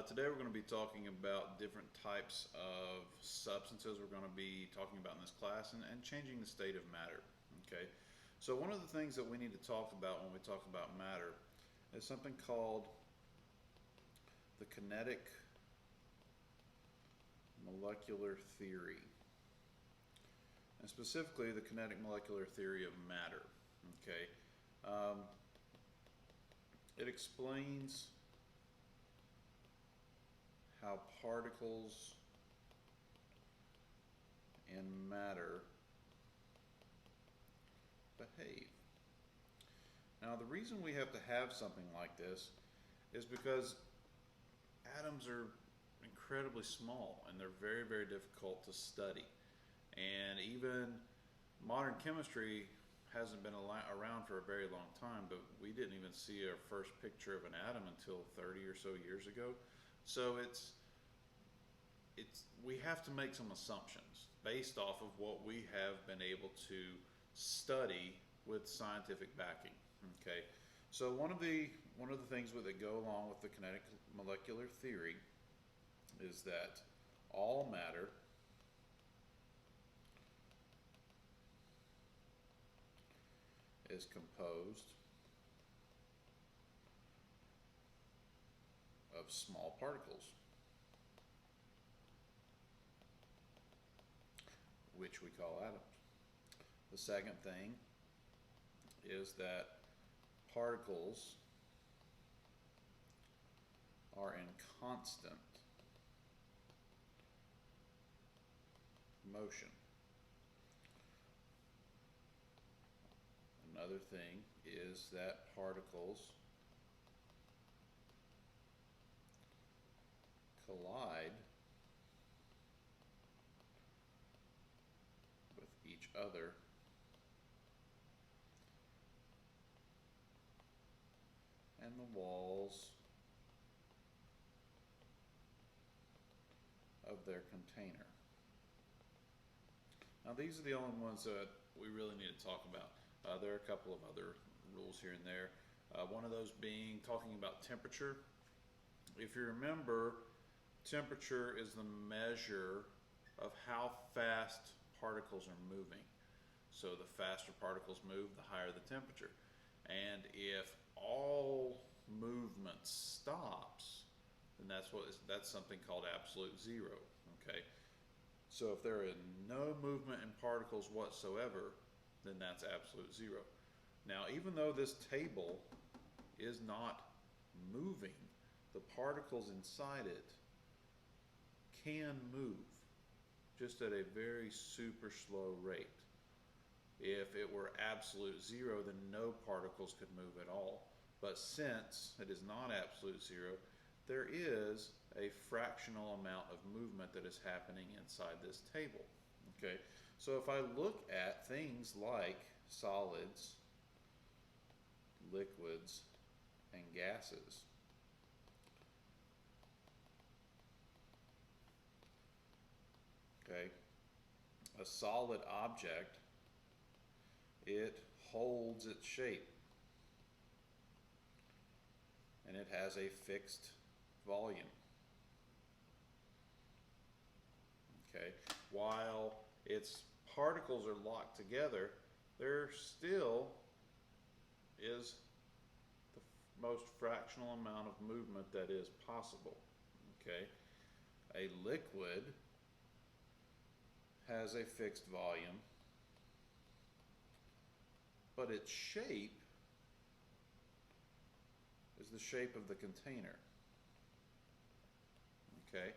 Today we're going to be talking about different types of substances we're going to be talking about in this class and changing the state of matter. Okay, so one of the things that we need to talk about when we talk about matter is something called the kinetic molecular theory, and specifically the kinetic molecular theory of matter. Okay, it explains how particles and matter behave. Now, the reason we have to have something like this is because atoms are incredibly small and they're very, very difficult to study. And even modern chemistry hasn't been around for a very long time, but we didn't even see our first picture of an atom until 30 or so years ago. So we have to make some assumptions based off of what we have been able to study with scientific backing. Okay, so one of the things that go along with the kinetic molecular theory is that all matter is composed of small particles, which we call atoms. The second thing is that particles are in constant motion. Another thing is that particles collide with each other and the walls of their container. Now, these are the only ones that we really need to talk about. There are a couple of other rules here and there. One of those being talking about temperature. If you remember, temperature is the measure of how fast particles are moving. So the faster particles move, the higher the temperature. And if all movement stops, then that's something called absolute zero. Okay, so if there is no movement in particles whatsoever, then that's absolute zero. Now, even though this table is not moving, the particles inside it can move, just at a very super slow rate. If it were absolute zero, then no particles could move at all. But since it is not absolute zero, there is a fractional amount of movement that is happening inside this table. Okay, so if I look at things like solids, liquids, and gases, okay, a solid object, it holds its shape and it has a fixed volume. Okay, while its particles are locked together, there still is the most fractional amount of movement that is possible. Okay, a liquid has a fixed volume, but its shape is the shape of the container. Okay,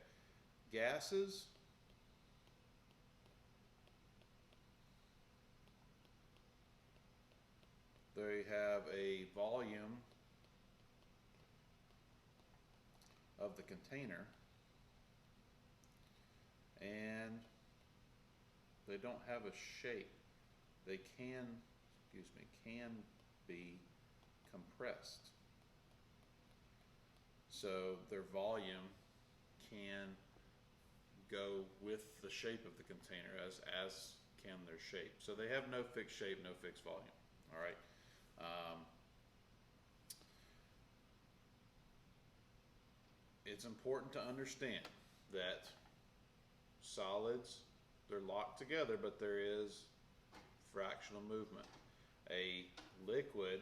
gases they have a volume of the container, and they don't have a shape. They can be compressed. So their volume can go with the shape of the container as can their shape. So they have no fixed shape, no fixed volume. All right. it's important to understand that solids, they're locked together, but there is fractional movement. A liquid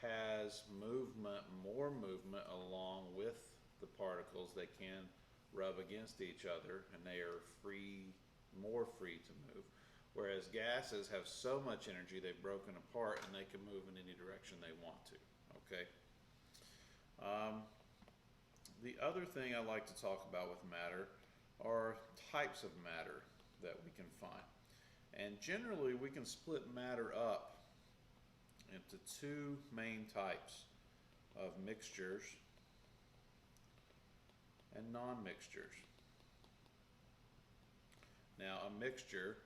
has movement, more movement along with the particles. They can rub against each other and they are free, more free to move. Whereas gases have so much energy they've broken apart and they can move in any direction they want to. Okay. The other thing I like to talk about with matter are types of matter that we can find. And generally we can split matter up into two main types of mixtures and non-mixtures. Now, a mixture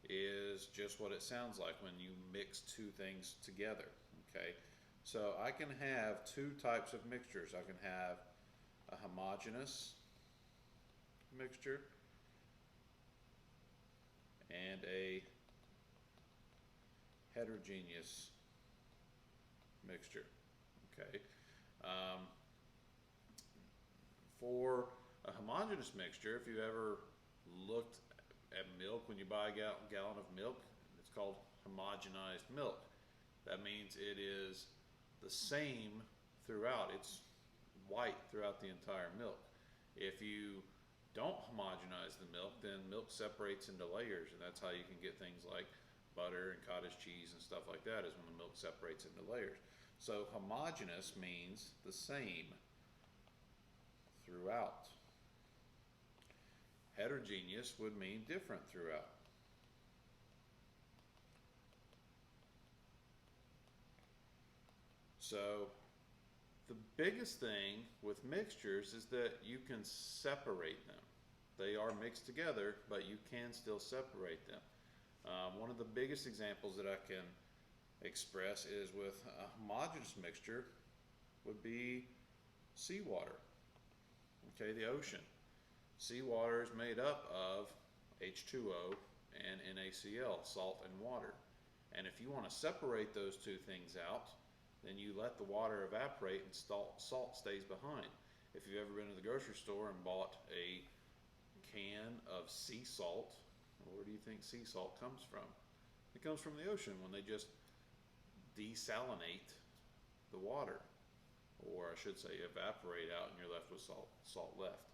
is just what it sounds like when you mix two things together, okay? So I can have two types of mixtures. I can have a homogeneous mixture and a heterogeneous mixture, okay? For a homogeneous mixture, if you ever looked at milk, when you buy a gallon of milk, it's called homogenized milk. That means it is the same throughout. It's white throughout the entire milk. If you don't homogenize the milk, then milk separates into layers, and that's how you can get things like butter and cottage cheese and stuff like that, is when the milk separates into layers. So homogeneous means the same throughout. Heterogeneous would mean different throughout. So the biggest thing with mixtures is that you can separate them. They are mixed together, but you can still separate them. One of the biggest examples that I can express is with a homogeneous mixture would be seawater. Okay, the ocean. Seawater is made up of H2O and NaCl, salt and water. And if you want to separate those two things out, then you let the water evaporate and salt stays behind. If you've ever been to the grocery store and bought a can of sea salt, where do you think sea salt comes from? It comes from the ocean when they just desalinate the water, or I should say evaporate out, and you're left with salt left.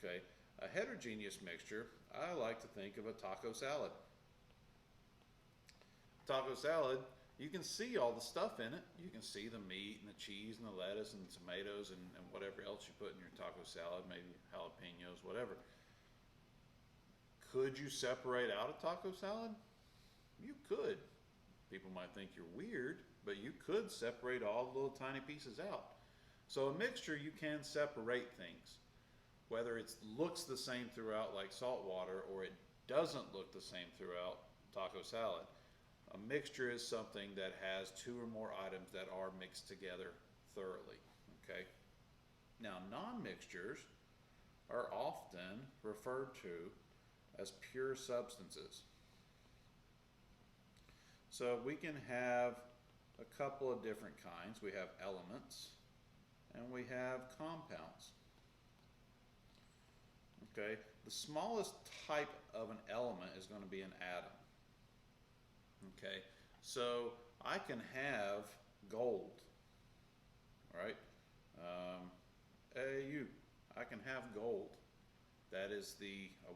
Okay, a heterogeneous mixture, I like to think of a taco salad. Taco salad, you can see all the stuff in it. You can see the meat and the cheese and the lettuce and the tomatoes and whatever else you put in your taco salad, maybe jalapenos, whatever. Could you separate out a taco salad? You could. People might think you're weird, but you could separate all the little tiny pieces out. So a mixture, you can separate things. Whether it looks the same throughout like salt water or it doesn't look the same throughout taco salad. A mixture is something that has two or more items that are mixed together thoroughly, okay? Now, non-mixtures are often referred to as pure substances. So we can have a couple of different kinds. We have elements and we have compounds. Okay, the smallest type of an element is going to be an atom. Okay, so I can have gold, right? AU, I can have gold. That is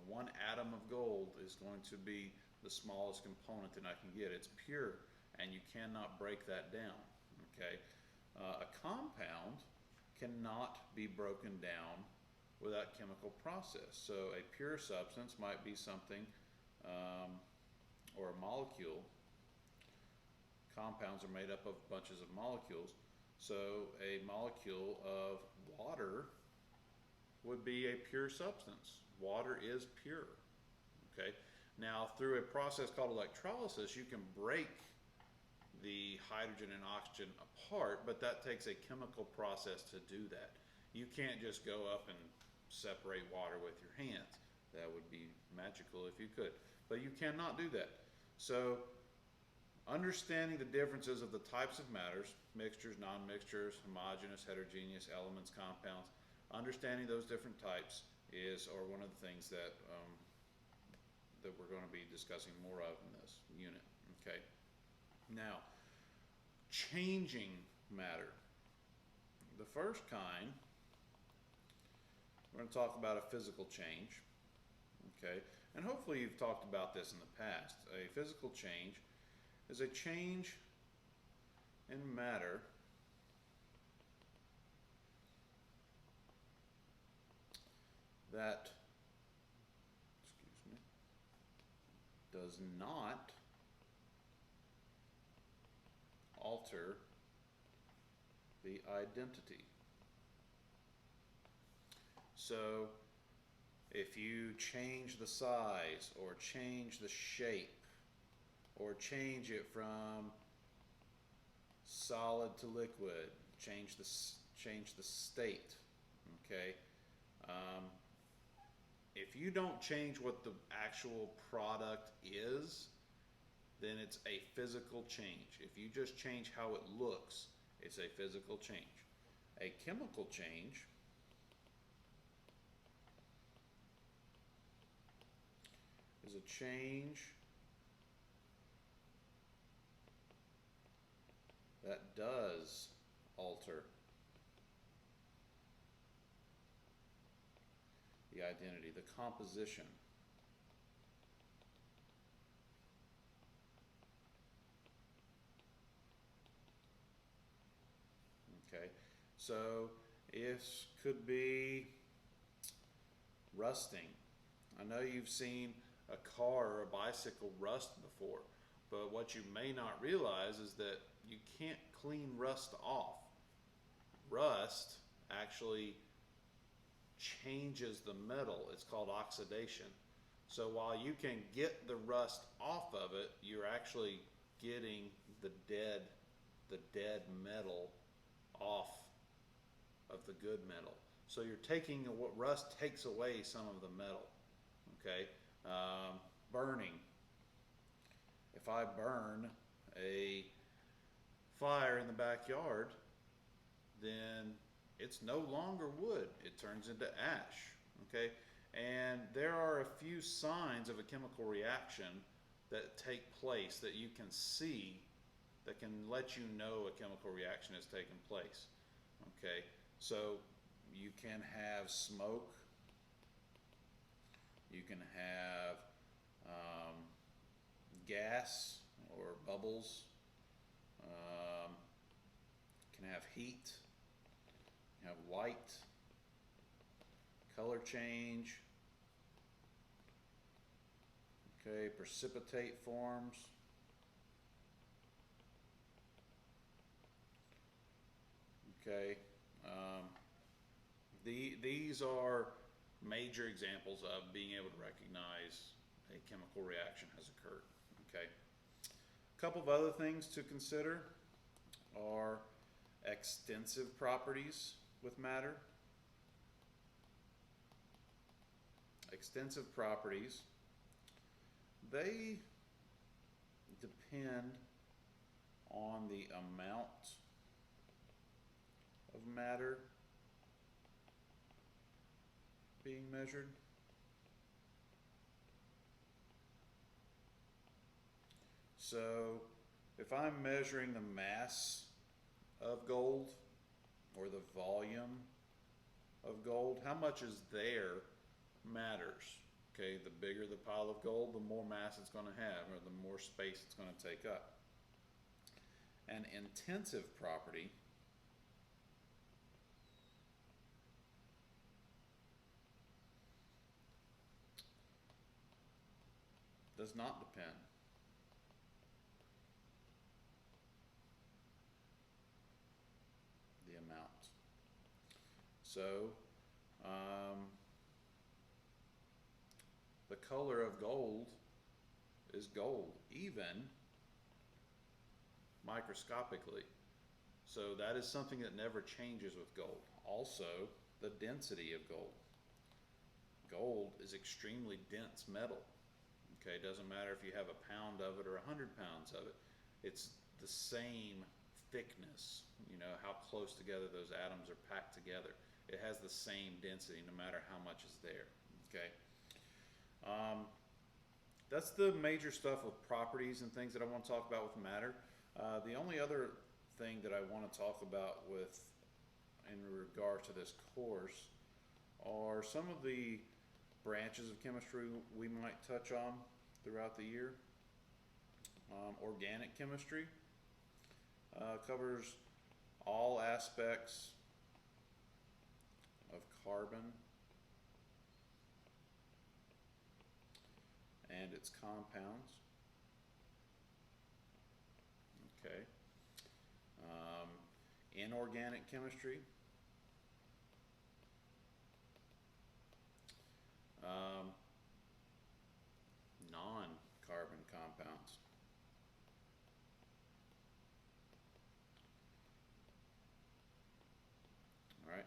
one atom of gold is going to be the smallest component that I can get. It's pure, and you cannot break that down, okay? A compound cannot be broken down without chemical process. So a pure substance might be something, or a molecule. Compounds are made up of bunches of molecules. So a molecule of water would be a pure substance. Water is pure, okay? Now, through a process called electrolysis, you can break the hydrogen and oxygen apart, but that takes a chemical process to do that. You can't just go up and separate water with your hands. That would be magical if you could, but you cannot do that. So understanding the differences of the types of matters, mixtures, non-mixtures, homogeneous, heterogeneous, elements, compounds, understanding those different types are one of the things that that we're going to be discussing more of in this unit. Okay. Now, changing matter. The first kind, we're going to talk about a physical change. Okay, and hopefully you've talked about this in the past. A physical change is a change in matter that, excuse me, does not alter the identity. So if you change the size or change the shape or change it from solid to liquid, change the state, okay? If you don't change what the actual product is, then it's a physical change. If you just change how it looks, it's a physical change. A chemical change is a change that does alter the identity, the composition. Okay, so it could be rusting. I know you've seen a car or a bicycle rust before, but what you may not realize is that you can't clean rust off. Rust actually changes the metal. It's called oxidation. So while you can get the rust off of it, you're actually getting the dead metal off of the good metal. So you're taking what rust takes away some of the metal. Okay, burning. If I burn a fire in the backyard, then it's no longer wood. It turns into ash. Okay, and there are a few signs of a chemical reaction that take place that you can see that can let you know a chemical reaction has taken place. Okay, so you can have smoke, you can have gas or bubbles, you can have heat, you have light, color change, okay, precipitate forms, okay. These are major examples of being able to recognize a chemical reaction has occurred. Okay. A couple of other things to consider are extensive properties with matter. Extensive properties, they depend on the amount of matter being measured. So if I'm measuring the mass of gold or the volume of gold, how much is there matters. Okay, the bigger the pile of gold, the more mass it's going to have, or the more space it's going to take up. An intensive property does not depend the amount. So the color of gold is gold, even microscopically. So that is something that never changes with gold. Also, the density of gold. Gold is extremely dense metal. Okay, it doesn't matter if you have a pound of it or 100 pounds of it. It's the same thickness, you know, how close together those atoms are packed together. it has the same density no matter how much is there. Okay. Um, that's the major stuff with properties and things that I want to talk about with matter. The only other thing that I want to talk about with in regard to this course are some of the branches of chemistry we might touch on throughout the year. Organic chemistry covers all aspects of carbon and its compounds. Okay. Inorganic chemistry, non-carbon compounds. All right.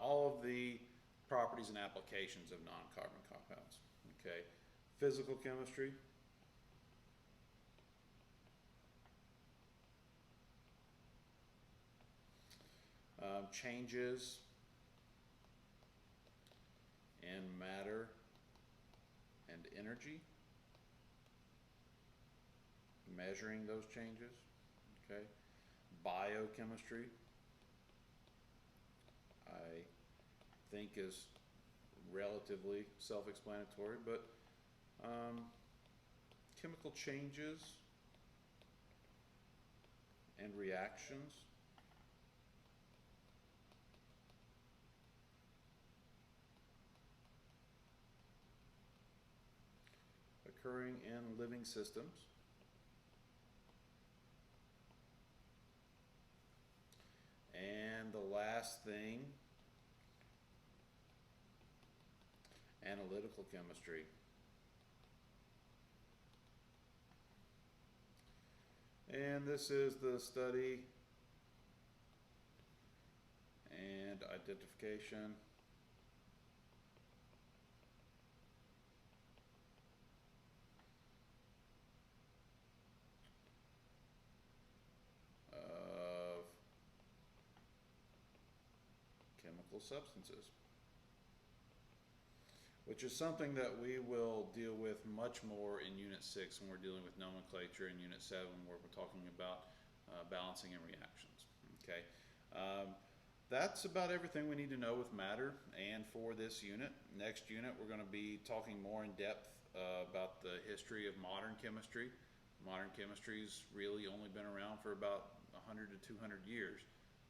All of the properties and applications of non-carbon compounds. Okay. Physical chemistry. Changes in matter and energy. Measuring those changes. Okay. Biochemistry, I think, is relatively self-explanatory, but chemical changes and reactions. Occurring in living systems. And the last thing, analytical chemistry. And this is the study and identification of chemical substances, which is something that we will deal with much more in Unit 6 when we're dealing with nomenclature, in Unit 7 where we're talking about balancing and reactions. Okay, that's about everything we need to know with matter and for this unit. Next unit we're going to be talking more in depth about the history of modern chemistry. Modern chemistry's really only been around for about 100 to 200 years,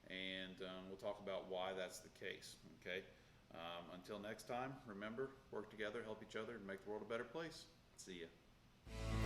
and we'll talk about why that's the case. Okay. Until next time, remember, work together, help each other, and make the world a better place. See ya.